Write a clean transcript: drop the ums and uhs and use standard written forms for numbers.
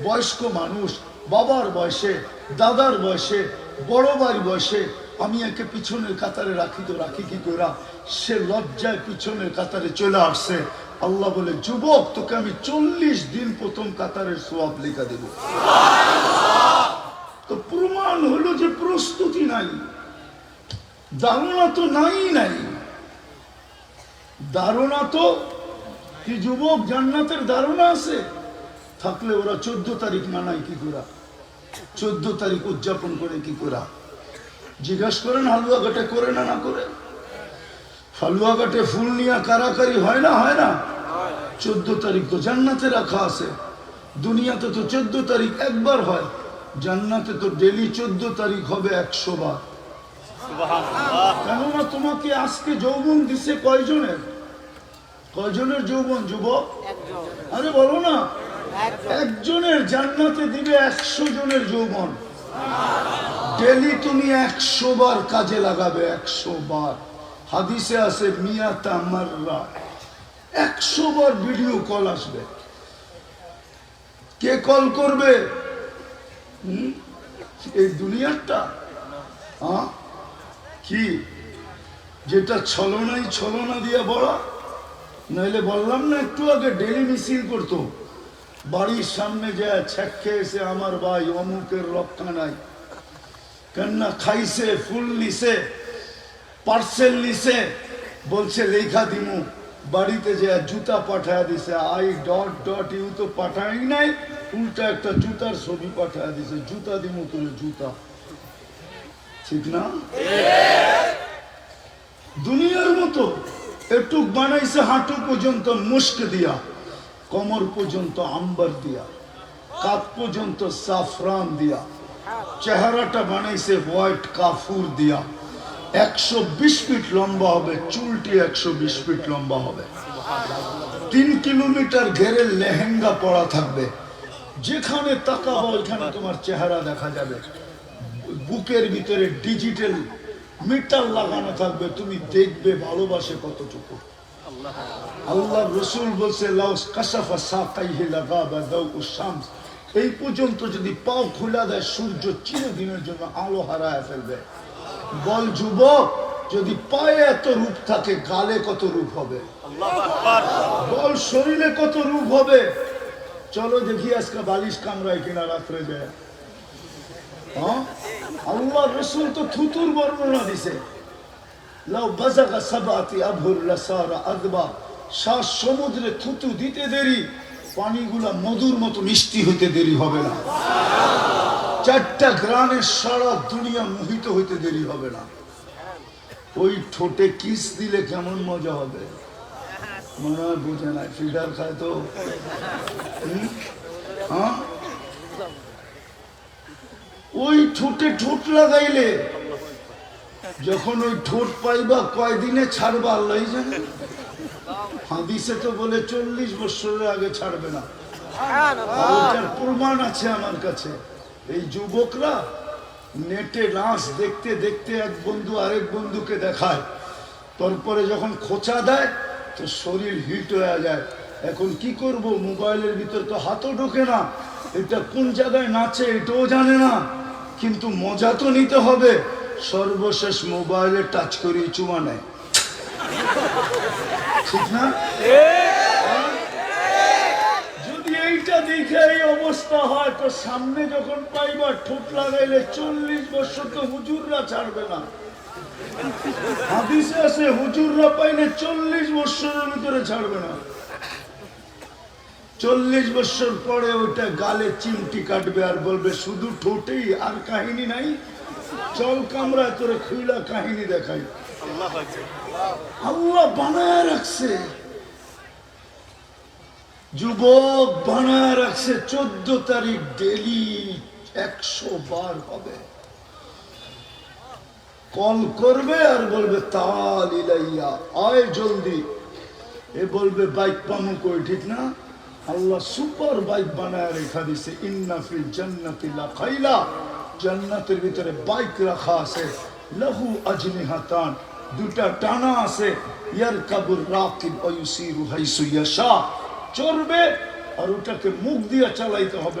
বয়স্ক মানুষ, বাবার বয়সে, দাদার বয়সে, বড় ভাই বয়সে, আমি একে পিছনের কাতারে রাখি তো রাখি কি করে, সে লজ্জায় পিছনের কাতারে চলে আসছে। আল্লাহ বলে, যুবক, তোকে আমি 40 দিন প্রথম কাতারের সওয়াব লেখা দেব। তো প্রমাণ হলো যে প্রস্তুতি নাই, ধারণা তো নাই। ধারণা তো কি যুবক, জান্নাতের ধারণা আছে থাকলে ওরা 14 তারিখ মানায় কি করে, 14 তারিখ উদযাপন করে কি করে? জিজ্ঞাসা করেন হালুয়াঘাটে করে না করে? হালুয়াঘাটে ফুল নিয়ে কারাকারি হয় না? 14 তারিখ তো জান্নাতে রাখা আছে। দুনিয়াতে তো 14 তারিখ একবার হয়, জান্নাতে তো ডেলি 14 তারিখ হবে 100 বার। কেননা তোমাকে আজকে যৌবন দিছে কয়জনের যৌবন যুবক? আরে বলো না, একজনের। জান্নাতে দিবে 100 জনের যৌবন। ডেলি তুমি 100 বার কাজে লাগাবে, 100 বার। হাদিসে আছে মিয়াতা মাররা, 100 বার ভিডিও কল আসবে। কে কল করবে? এই দুনিয়াটা কি, যেটা ছলনা দিয়া বড়া। নাইলে বললাম না একটু আগে, ডেলি মিছিল করতো, বাড়ির সামনে যায় ছেঁকে এসে আমার ভাই অমুকের রক্ষা নাই, কেননা খাইছে, ফুল নিছে, পার্সেল নিছে, বলছে লেখা দিমু, বাড়িতে যে জুতা পাঠায় দিছে, I.ইউ তো পাঠাই নাই, উল্টা একটা জুতার ছবি পাঠায় দিছে, জুতা দিমু তোর জুতা। ঠিক না? দুনিয়ার মতো একটু বানাইছে হাঁটু পর্যন্ত মুস্ক দিয়া, কোমর পর্যন্ত আম্বার দিয়া, কাপ পর্যন্ত সাফরান দিয়া, চেহারাটা বানাইছে হোয়াইট কাফুর দিয়া। 120 ফিট লম্বা হবে, চুলটি 120 ফিট লম্বা হবে। 3 কিলোমিটার ঘেরে লেহেঙ্গা পরা থাকবে, যেখানে তাকাবো ওইখানে তোমার চেহারা দেখা যাবে। বুকের ভিতরে ডিজিটাল মিটার লাগানো থাকবে, তুমি দেখবে ভালোবাসে কতটুকু। আল্লাহ রসুল বলছে, লাউস কাশাফা সাকাইহি লাগাবা দাউউস শামস, এই পর্যন্ত যদি পাও খোলা দেয়, সূর্য চিরদিনের জন্য আলো হারায় ফেলবে। বল যুবক, যদি পায়ে এত রূপ থাকে, গালে কত রূপ হবে? বল শরীরে কত রূপ হবে? চলো দেখি আজকে বালিশ কামড়ায় কিনা রাত্রে যায়। আল্লাহ রসুল তো থুতুর বর্ণনা দিছে, লাউ বাজাগা সাবাতি আবহুর লাসারা আদবা, 7 সমুদ্রে থুতু দিতে দেরি, পানিগুলা মধুর মতো মিষ্টি হইতে দেরি হবে না। 4টা গ্রামে সারা দুনিয়া মোহিত হইতে দেরি হবে না। ওই ঠোঁটে কিস দিলে কেমন মজা হবে মনে হয় বুঝে না, ফিডার খায় তো। ওই ঠোঁটে ঠোঁট লাগাইলে যখন ওই ঠোঁট পাইবা, কয়দিনে ছাড়বা আল্লাহ জানে। হাদিসে তো বলে 40 বছরের আগে ছাড়বে না। ওটার প্রমাণ আছে আমার কাছে। এই যুবকরা নেটে নাচ দেখতে দেখতে এক বন্ধু আরেক বন্ধুকে দেখায়, তারপরে যখন খোঁচা দেয় তো শরীর হিট হয়ে যায়। এখন কি করব, মোবাইলের ভিতর তো হাতও ঢোকে না, এটা কোন জায়গায় নাচে এটাও জানে না, কিন্তু মজা তো নিতে হবে। সর্বশেষ মোবাইলে টাচ করে চুমা নেয়। ঠিক না? যদি এইটা দেখে এই অবস্থা হয়, তো সামনে যখন পাইবা ঠোঁট লাগাইলে 40 বছর তো হুজুররা ছাড়বে না। হাদিসে আছে হুজুররা পাইলে 40 বছরের ভিতরে ছাড়বে না। 40 বছর পরে ওটা গালে চিমটি কাটবে আর বলবে শুধু ঠোঁটেই, আর কাহিনী নাই, চল কামরা করে খুইলা কাহিনী দেখাই। আল্লাহ বানায় রাখছে, যুবক বানায় রাখছে। 14 তারিখ ডেলি 100 বার হবে। কল করবে আর বলবে তাল ইলাইয়া, আয় জলদি। এ বলবে বাইক পামু কই, ঠিক না? আল্লাহ সুপার বাইক বানায় রেখা দিছে। ইন্না ফিল জান্নাতি লাখাইলা, জান্নাতের ভিতরে বাইক রাখা আছে। লাহু আজনিহাতান, 2টা টানা আছে। ইয়ারকাবুর রাকিব ওয়া ইউসিরু হাইসু ইয়াশা, চড়বে আর ওটাকে মুখ দিয়ে চালাইতে হবে না।